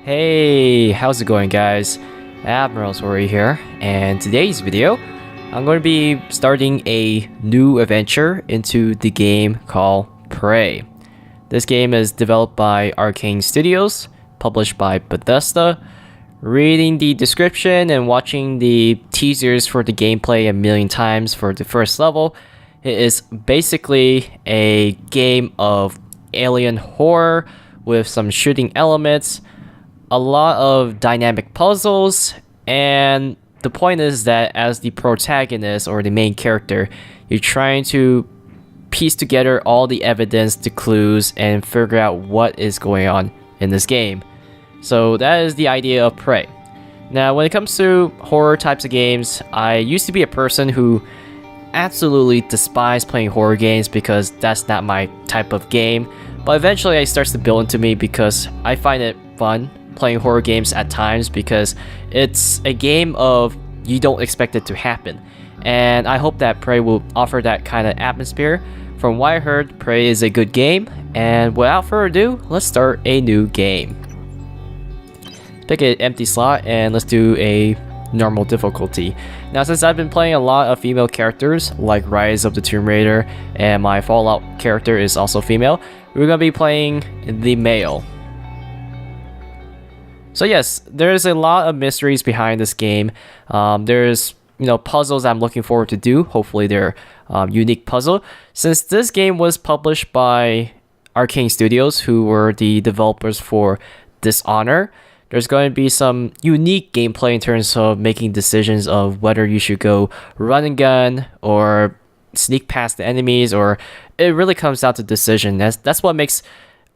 Hey, how's it going guys? Admiral Tori here, and today's video, I'm going to be starting a new adventure into the game called Prey. This game is developed by Arcane Studios, published by Bethesda. Reading the description and watching the teasers for the gameplay a million times for the first level, it is basically a game of alien horror with some shooting elements, a lot of dynamic puzzles, and the point is that as the protagonist or the main character, you're trying to piece together all the evidence, the clues, and figure out what is going on in this game. So that is the idea of Prey. Now, when it comes to horror types of games, I used to be a person who absolutely despised playing horror games because that's not my type of game. But eventually it starts to build into me because I find it fun playing horror games at times because it's a game of you don't expect it to happen. And I hope that Prey will offer that kind of atmosphere. From what I heard, Prey is a good game, and without further ado, let's start a new game. Pick an empty slot and let's do a normal difficulty. Now, since I've been playing a lot of female characters like Rise of the Tomb Raider and my Fallout character is also female, we're gonna be playing the male. So yes, there's a lot of mysteries behind this game. There's puzzles I'm looking forward to do. Hopefully they're unique puzzle. Since this game was published by Arcane Studios, who were the developers for Dishonored, there's going to be some unique gameplay in terms of making decisions of whether you should go run and gun or sneak past the enemies, or it really comes down to decision. That's what makes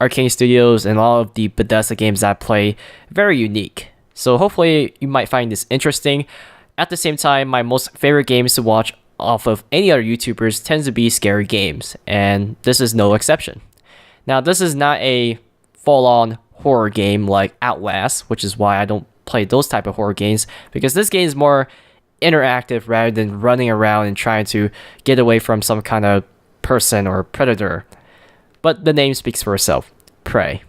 Arcane Studios and all of the Bethesda games I play very unique. So hopefully you might find this interesting. At the same time, my most favorite games to watch off of any other YouTubers tends to be scary games, and this is no exception. Now, this is not a full-on horror game like Outlast, which is why I don't play those type of horror games, because this game is more interactive rather than running around and trying to get away from some kind of person or predator. But the name speaks for itself. Prey.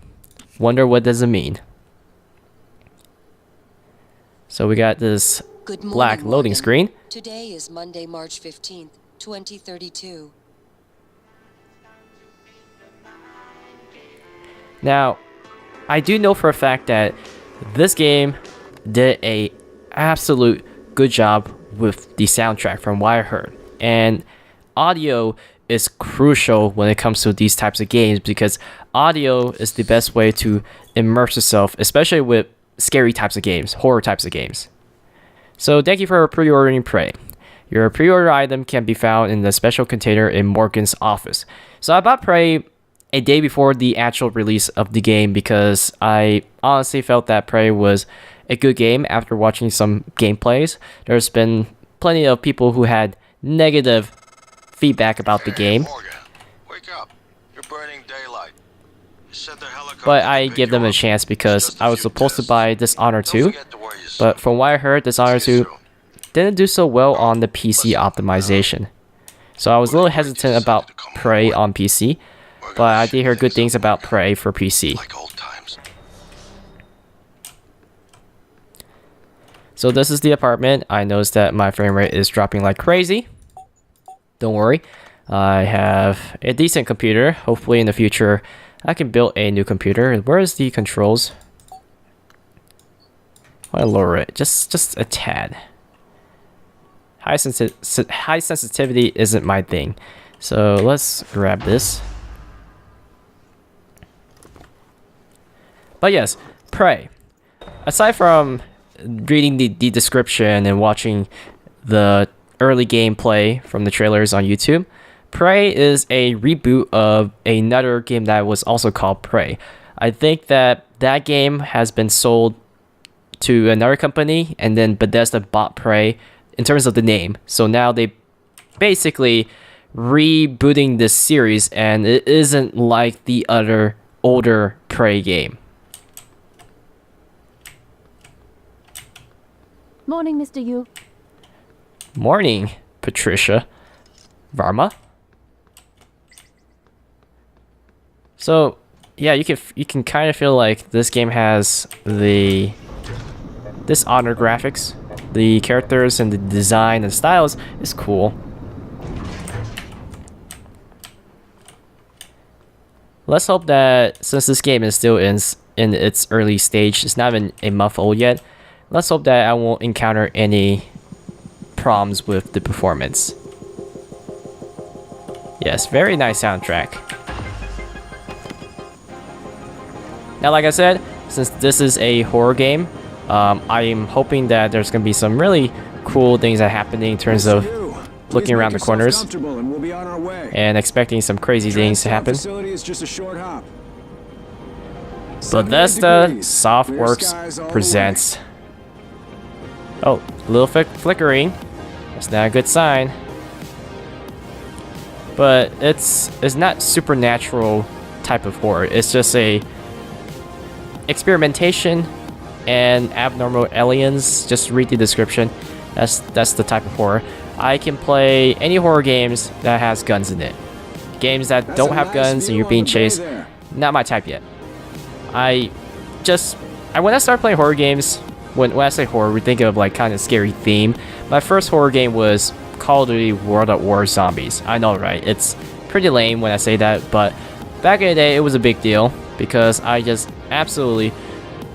Wonder what does it mean? So we got this black loading screen. Today is Monday, March 15th, 2032. Now, I do know for a fact that this game did a absolute good job with the soundtrack from what I heard. And audio is crucial when it comes to these types of games because audio is the best way to immerse yourself, especially with scary types of games, horror types of games. So thank you for pre-ordering Prey. Your pre-order item can be found in the special container in Morgan's office. So I bought Prey a day before the actual release of the game because I honestly felt that Prey was a good game after watching some gameplays. There's been plenty of people who had negative feedback about the game. Morgan, wake up. You're burning daylight. You said the helicopter But I give them a chance because I was supposed to buy Dishonored 2, but from what I heard, Dishonored 2 didn't do so well on the PC optimization. So I was a little hesitant about Prey on PC, but I did hear good things about Prey for PC. Like old times. So this is the apartment. I noticed that my frame rate is dropping like crazy. Don't worry, I have a decent computer. Hopefully in the future I can build a new computer. Where is the controls? I want to lower it just a tad. High sensitivity isn't my thing, so let's grab this. But yes, Prey. Aside from reading the description and watching the early gameplay from the trailers on YouTube, Prey is a reboot of another game that was also called Prey. I think that game has been sold to another company, and then Bethesda bought Prey in terms of the name. So now they basically rebooting this series, and it isn't like the other older Prey game. Morning, Mr. Yu. Morning, Patricia. Varma. So, yeah, you can kind of feel like this game has the Dishonored graphics. The characters and the design and styles is cool. Let's hope that since this game is still in its early stage, it's not even a month old yet. Let's hope that I won't encounter any problems with the performance. Yes, very nice soundtrack. Now, like I said, since this is a horror game, I'm hoping that there's going to be some really cool things that are happening in terms of looking around the corners and expecting some crazy things to happen. Bethesda Softworks presents. Oh, a little flickering. That's not a good sign. But it's not supernatural type of horror. It's just a experimentation and abnormal aliens. Just read the description. That's the type of horror. I can play any horror games that has guns in it. Games that don't have guns and you're being chased, not my type yet. When I start playing horror games, when I say horror, we think of like kind of scary theme. My first horror game was Call of Duty World at War Zombies. I know, right? It's pretty lame when I say that, but back in the day, it was a big deal because I just absolutely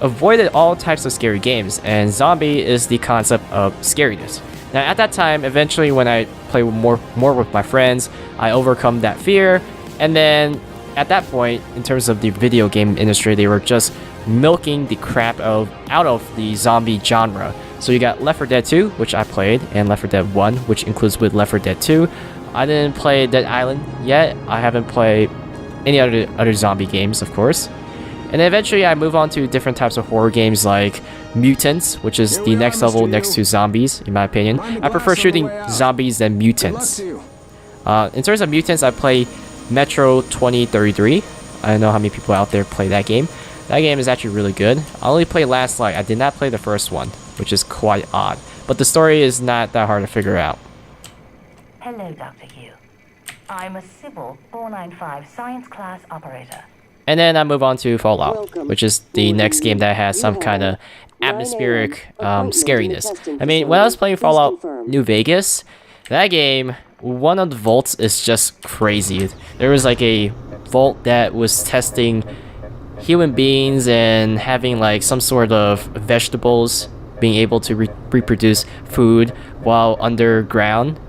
avoided all types of scary games, and zombie is the concept of scariness. Now, at that time, eventually, when I play more with my friends, I overcome that fear, and then at that point, in terms of the video game industry, they were just milking the crap out of the zombie genre. So you got Left 4 Dead 2, which I played, and Left 4 Dead 1, which includes with Left 4 Dead 2. I didn't play Dead Island yet. I haven't played any other zombie games, of course. And then eventually I move on to different types of horror games like Mutants, which is the next level next to zombies, in my opinion. I prefer shooting zombies than mutants. In terms of mutants, I play Metro 2033. I don't know how many people out there play that game. That game is actually really good. I only played Last Light. I did not play the first one, which is quite odd. But the story is not that hard to figure out. Hello, Dr. Hugh. I'm a Sybil 495 science class operator. And then I move on to Fallout, which is the next game that has some kind of atmospheric scariness. I mean, when I was playing Fallout New Vegas, that game, one of the vaults is just crazy. There was like a vault that was testing human beings and having like some sort of vegetables, being able to reproduce food while underground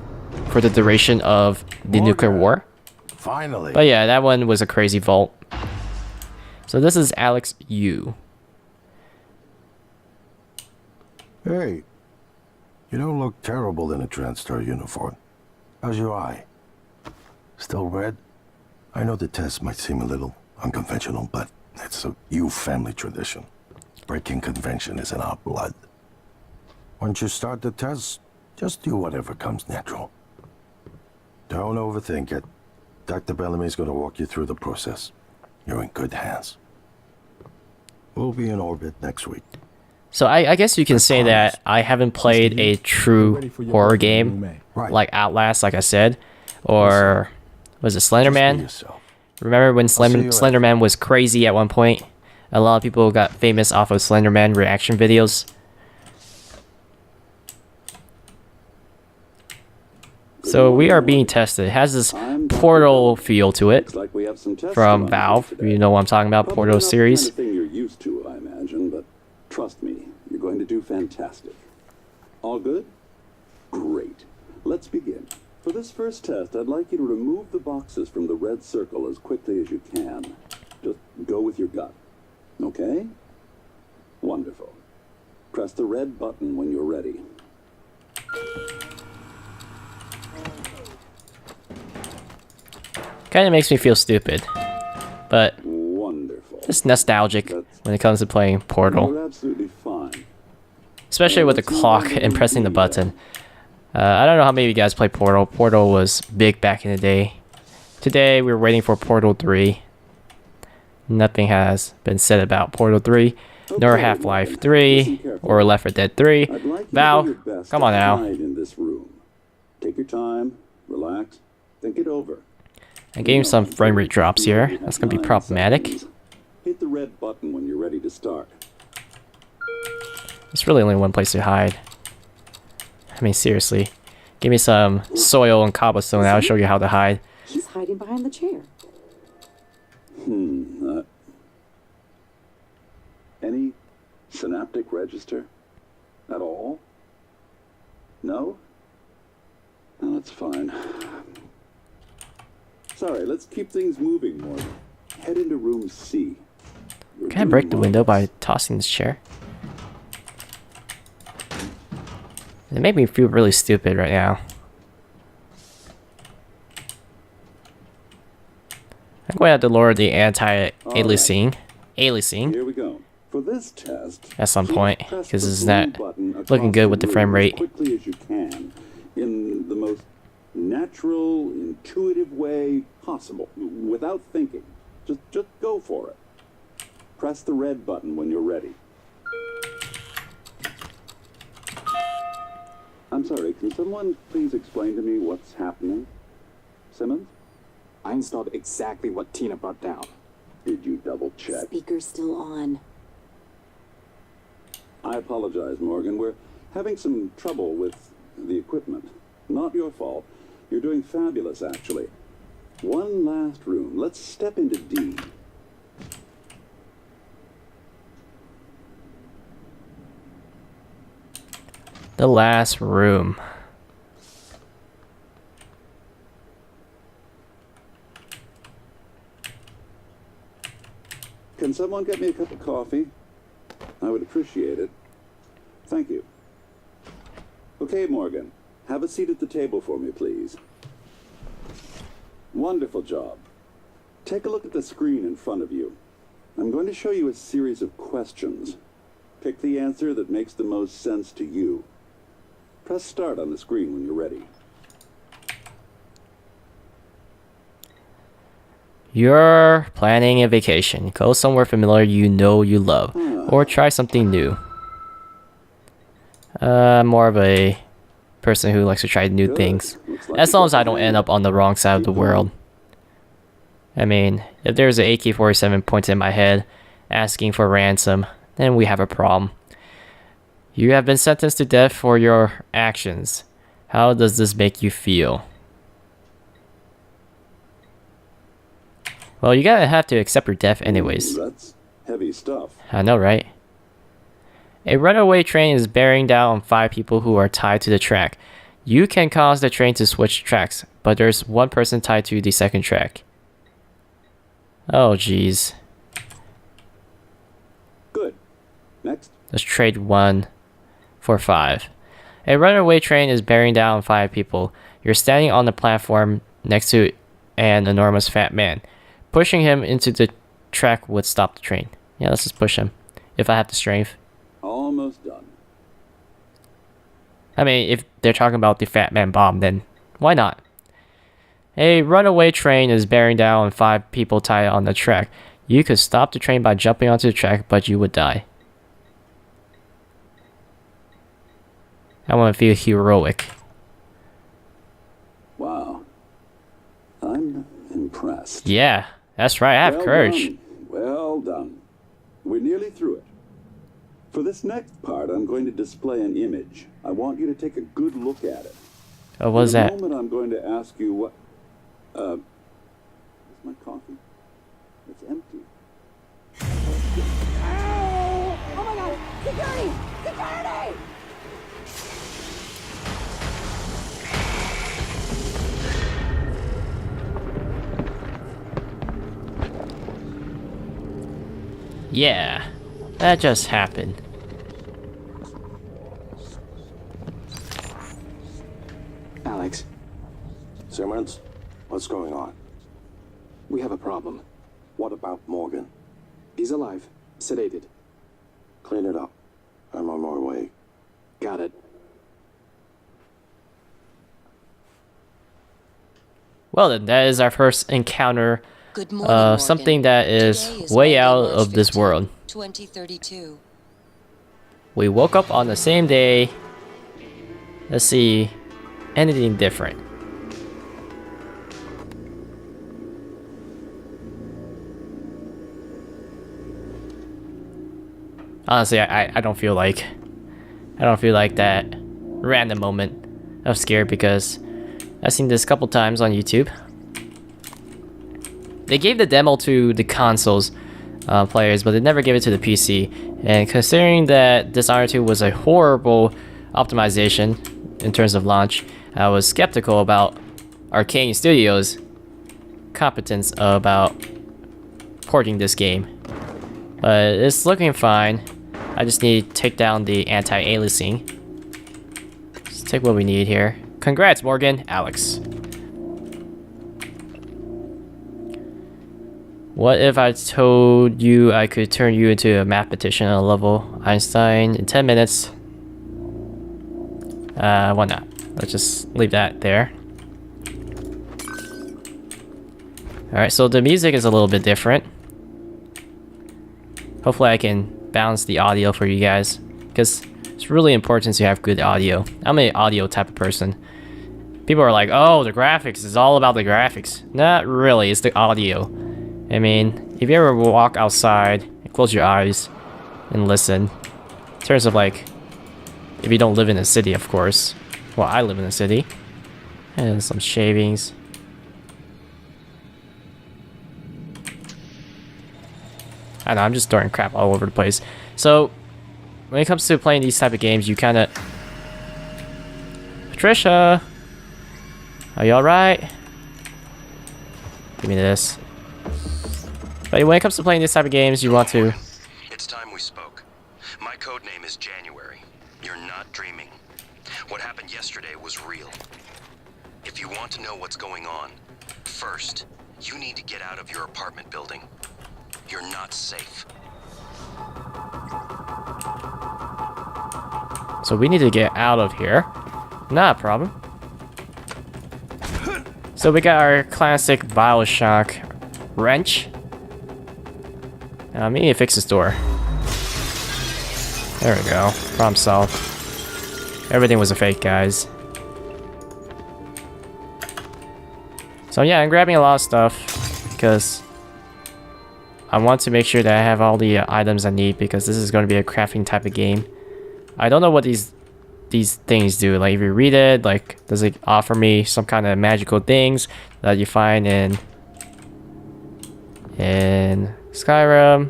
for the duration of the nuclear war. Finally. But yeah, that one was a crazy vault. So this is Alex Yu. Hey, you don't look terrible in a TranStar uniform. How's your eye? Still red? I know the test might seem a little unconventional, but it's a Yu family tradition. Breaking convention is in our blood. Once you start the test, just do whatever comes natural. Don't overthink it. Dr. Bellamy's going to walk you through the process. You're in good hands. We'll be in orbit next week. So I guess you can say that I haven't played a true horror game like Outlast, like I said, or was it Slender Man? Remember when Slender Man was crazy at one point? A lot of people got famous off of Slender Man reaction videos. So we are being tested. It has this Portal feel to it from Valve. You know what I'm talking about, Portal series. Kind of thing you're used to, I imagine, but trust me, you're going to do fantastic. All good? Great. Let's begin. For this first test, I'd like you to remove the boxes from the red circle as quickly as you can. Just go with your gut. Okay? Wonderful. Press the red button when you're ready. Kind of makes me feel stupid, but Wonderful. it's nostalgic when it comes to playing Portal, You're absolutely fine. especially with the clock and pressing the button. I don't know how many of you guys play Portal. Portal was big back in the day. Today we're waiting for Portal 3. Nothing has been said about Portal 3, nor Half-Life 3, or Left 4 Dead 3. I'd like you to do Val, your best come on to now. hide in this room. Take your time, relax, think it over. I'm getting some frame rate drops here. That's gonna be problematic. Hit the red button when you're ready to start. There's really only one place to hide. I mean, seriously. Give me some soil and cobblestone and I'll show you how to hide. He's hiding behind the chair. Any synaptic register? At all? No? No, that's fine. Sorry, let's keep things moving, Morgan. Head into room C. Can I break the window by tossing this chair? It made me feel really stupid right now. I'm going to have to lower the anti-aliasing. Aliasing. Here we go. For this test, At some please point, press because the it's blue not button looking across good the with the room frame rate. as quickly as you can, in the most natural, intuitive way possible, without thinking. Just go for it. Press the red button when you're ready. I'm sorry, can someone please explain to me what's happening? Simmons? I installed exactly what Tina brought down. Did you double check? Speaker's still on. I apologize, Morgan. We're having some trouble with the equipment. Not your fault. You're doing fabulous, actually. One last room. Let's step into D. The last room. Can someone get me a cup of coffee? I would appreciate it. Thank you. Okay, Morgan. Have a seat at the table for me, please. Wonderful job. Take a look at the screen in front of you. I'm going to show you a series of questions. Pick the answer that makes the most sense to you. Press start on the screen when you're ready. You're planning a vacation. Go somewhere familiar you know you love. Or try something new. More of a person who likes to try new Good. things. Looks like As you long got as I the don't hang end of up on the wrong side of the Keep going. world. I mean, if there's an AK-47 pointed in my head asking for ransom, then we have a problem. You have been sentenced to death for your actions. How does this make you feel? Well, you gotta have to accept your death anyways. That's heavy stuff. I know, right? A runaway train is bearing down on 5 people who are tied to the track. You can cause the train to switch tracks, but there's one person tied to the second track. Oh, jeez. Good. Next. Let's trade 1 for 5. A runaway train is bearing down on 5 people. You're standing on the platform next to an enormous fat man. Pushing him into the track would stop the train. Yeah, let's just push him. If I have the strength. Almost done. I mean, if they're talking about the fat man bomb, then why not? A runaway train is bearing down on 5 people tied on the track. You could stop the train by jumping onto the track, but you would die. I want to feel heroic. Wow. I'm impressed. Yeah, that's right, I have Well courage. done. Well done. We're nearly through it. For this next part, I'm going to display an image. I want you to take a good look at it. Oh, what is In a that? moment, I'm going to ask you what... is my coffee? It's empty. Oh my god! Security! Security! Yeah, that just happened. Alex, Simmons, what's going on? we have a problem. What about Morgan? He's alive, sedated. Clean it up. I'm on my way. Got it. Well then, that is our first encounter Good morning, Morgan. something that is Today way Monday, out March of this 15th, world. 2032. We woke up on the same day. Let's see, anything different. Honestly, I don't feel like that random moment of scare because I've seen this a couple times on YouTube. They gave the demo to the consoles players, but they never gave it to the PC. And considering that Dishonored 2 was a horrible optimization in terms of launch, I was skeptical about Arcane Studios' competence about porting this game. But it's looking fine. I just need to take down the anti-aliasing. Let's take what we need here. Congrats, Morgan. Alex. What if I told you I could turn you into a mathematician on a level Einstein in 10 minutes? Why not? Let's just leave that there. Alright, so the music is a little bit different. Hopefully I can balance the audio for you guys, because it's really important to have good audio. I'm an audio type of person. People are like, oh, the graphics is all about the graphics. Not really, it's the audio. I mean, if you ever walk outside and close your eyes and listen, in terms of like, if you don't live in a city, of course. Well, I live in a city. And some shavings. I know, I'm just throwing crap all over the place. So, when it comes to playing these type of games, you kind of... Patricia! Are you alright? Give me this. But when it comes to playing this type of games, you want to... It's time we spoke. My code name is January. You're not dreaming. What happened yesterday was real. If you want to know what's going on, first, you need to get out of your apartment building. You're not safe. So we need to get out of here. Not a problem. So we got our classic Bioshock wrench. We need to fix this door. There we go. Problem solved. Everything was a fake, guys. So yeah, I'm grabbing a lot of stuff because I want to make sure that I have all the items I need, because this is going to be a crafting type of game. I don't know what these things do. Like, if you read it, like, does it offer me some kind of magical things that you find in Skyrim?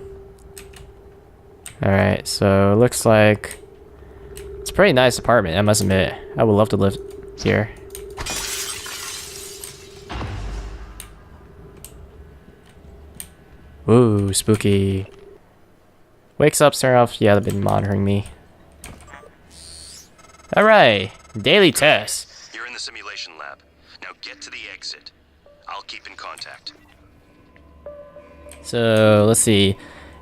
Alright, so it looks like it's a pretty nice apartment, I must admit. I would love to live here. Ooh, spooky. Wakes up, turn off. Yeah, they've been monitoring me. Alright, daily test. You're in the simulation lab. Now get to the exit. I'll keep in contact. So, let's see.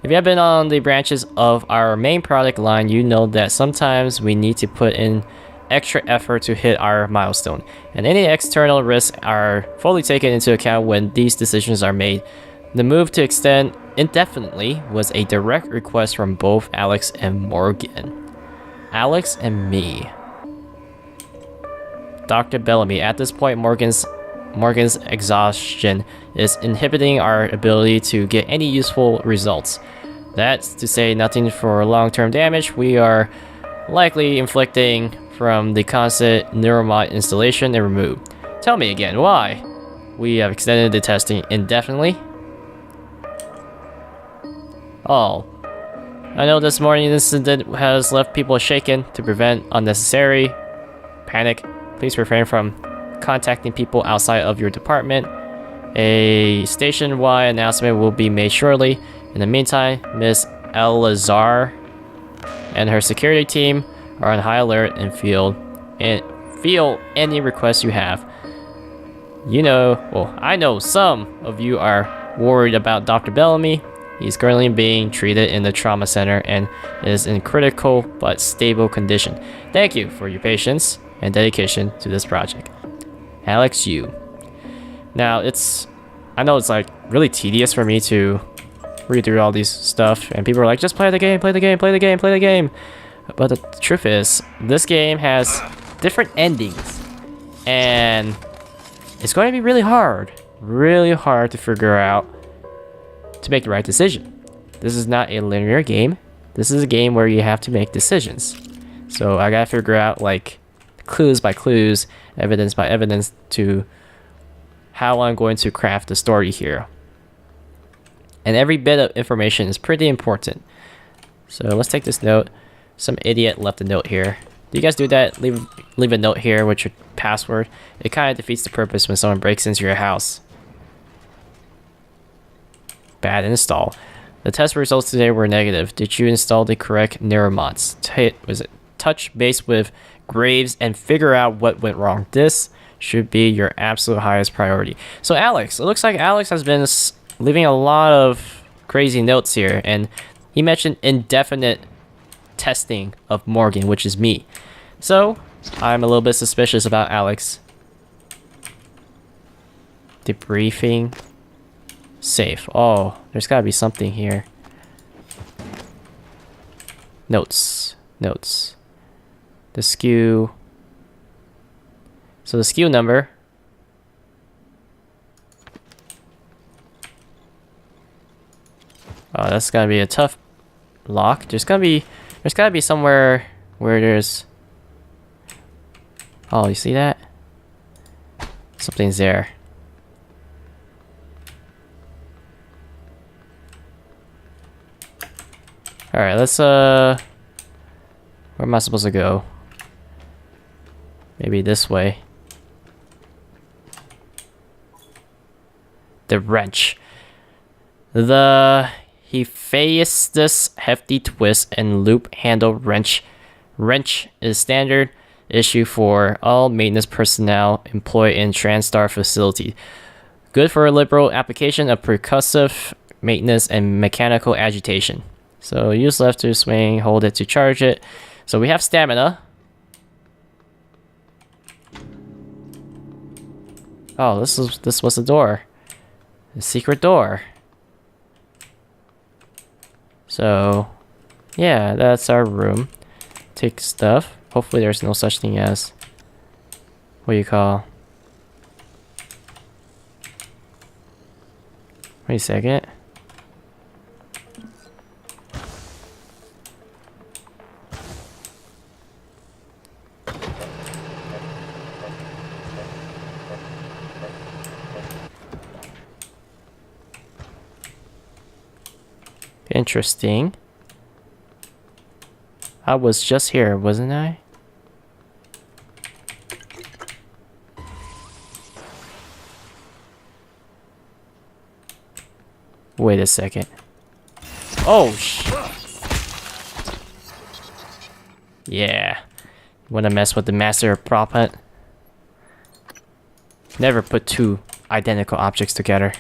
If you have been on the branches of our main product line, you know that sometimes we need to put in extra effort to hit our milestone. And any external risks are fully taken into account when these decisions are made. The move to extend indefinitely was a direct request from both Alex and Morgan. Alex and me. Dr. Bellamy. At this point, Morgan's exhaustion is inhibiting our ability to get any useful results. That's to say nothing for long-term damage we are likely inflicting from the constant neuromod installation and remove. Tell me again, why? We have extended the testing indefinitely. Oh. I know this morning incident has left people shaken. To prevent unnecessary panic, please refrain from contacting people outside of your department. A station-wide announcement will be made shortly. In the meantime, Miss Elazar and her security team are on high alert and field any requests you have. You know, well, I know some of you are worried about Dr. Bellamy. He's currently being treated in the trauma center and is in critical but stable condition. Thank you for your patience and dedication to this project. Alex Yu. Now, I know it's like really tedious for me to read through all these stuff, and people are like, just play the game, play the game, play the game, play the game. But the truth is, this game has different endings, and it's going to be really hard to figure out to make the right decision. This is not a linear game. This is a game where you have to make decisions. So I gotta figure out like clues by clues, evidence by evidence to how I'm going to craft the story here. And every bit of information is pretty important. So let's take this note. Some idiot left a note here. Do you guys do that? Leave a note here with your password. It kind of defeats the purpose when someone breaks into your house. Bad install. The test results today were negative. Did you install the correct neuromods? Was it touch base with Graves and figure out what went wrong? This should be your absolute highest priority. So Alex, it looks like Alex has been leaving a lot of crazy notes here, and he mentioned indefinite testing of Morgan, which is me. So I'm a little bit suspicious about Alex. Debriefing. Safe. Oh, there's gotta be something here. Notes. Notes. The SKU. So the SKU number. Oh, that's gotta be a tough lock. There's gotta be somewhere where there's. Oh, you see that? Something's there. Alright, let's where am I supposed to go? Maybe this way. The wrench. The Hephaestus hefty twist and loop handle wrench. Wrench is standard issue for all maintenance personnel employed in TranStar facility. Good for a liberal application of percussive maintenance and mechanical agitation. So use left to swing, hold it to charge it. So we have stamina. Oh, this was the door. The secret door. So yeah, that's our room. Take stuff. Hopefully there's no such thing as what do you call. Wait a second. Interesting. I was just here, wasn't I? Wait a second. Oh, yeah. Wanna mess with the master of prop hunt? Never put two identical objects together.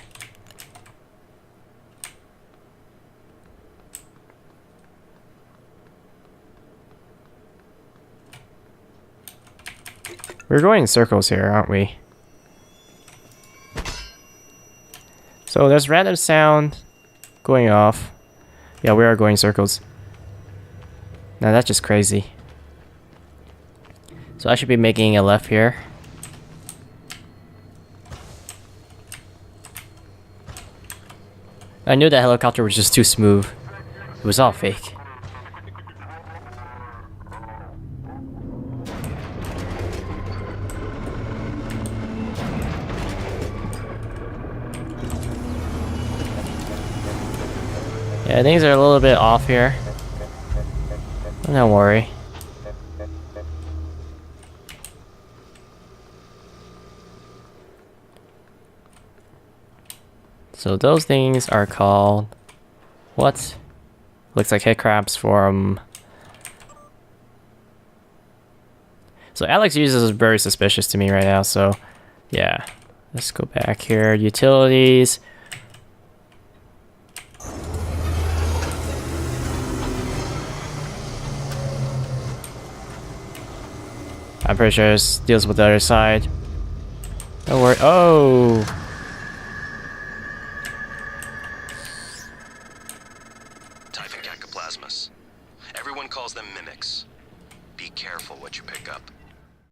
We're going in circles here, aren't we? So there's random sound going off. Yeah, we are going in circles. Now that's just crazy. So I should be making a left here. I knew that helicopter was just too smooth. It was all fake. Yeah, things are a little bit off here. Don't worry. So those things are called what? Looks like head crabs from. So Alex uses is very suspicious to me right now. So yeah, let's go back here. Utilities. I'm pretty sure this deals with the other side. Don't worry. Oh!